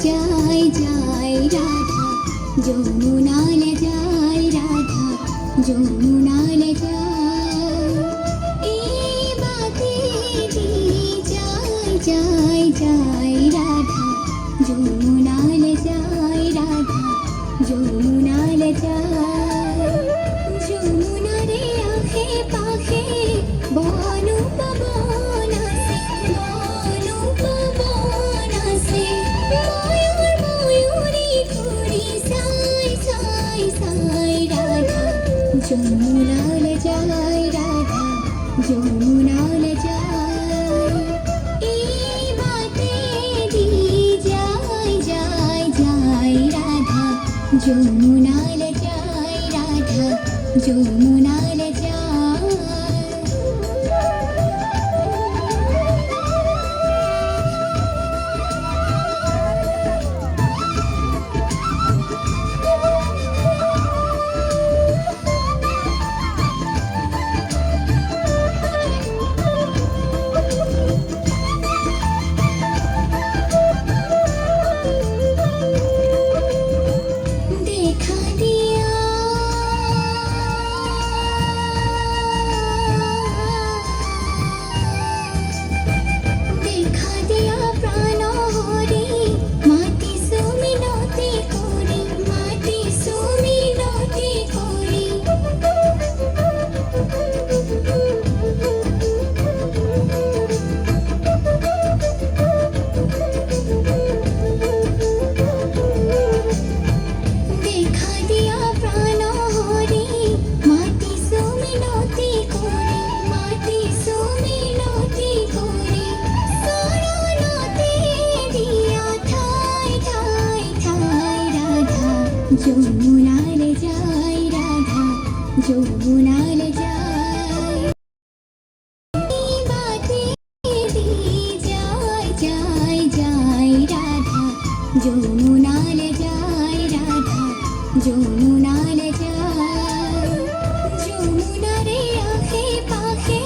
যায় যায় রাধা যমুনালে যায় রাধা যমুনালে যায় এই বাতে যায় যায় যায় রাধা যমুনালে যায় রাধা যমুনালে যায় যমুনারে আখে পাখে বনু পবন আসে বনু পবন আসে ময়ূর ময়ূরী ঘুরি সাই সাই সাই রাধা যমুনালে যায় রাধা যমুনালে যায় এই বাতে যায় যায় যায় রাধা যমুনালে যায় রাধা যমুনালে যায় देखा दिया देखा दिया प्राण हरि माटी सुमिनती करी माटी सुमिनती करी देखा दिया प्राण हरि माटी सुमिनती करी माटी सुमिनती करी शरणते दिया ठाई ठाई ठाई राधा যমুনালে যায় রাধা যমুনালে যায় এই বাতে যায় যায় যায় রাধা যমুনালে যায় রাধা যমুনালে যায় যমুনারে আখে পাখে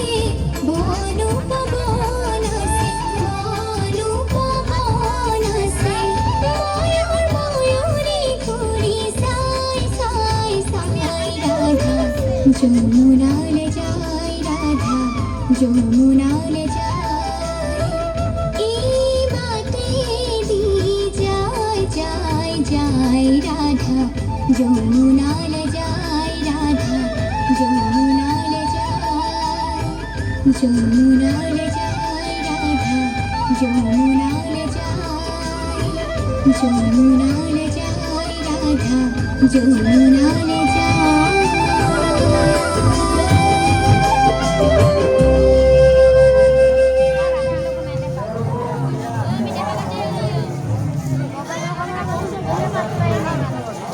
বনু পবন আসে বনু পবন আসে ময়ূর ময়ূরী ঘুরি সাই সাই সাই রাধা যমুনালে যায় রাধা যমুনালে যায় এই বাতে যায় যায় যায় রাধা যমুনালে যায় রাধা যমুনালে যায় যমুনালে যায় রাধা যমুনালে যায় যমুনালে যায় রাধা যমুনালে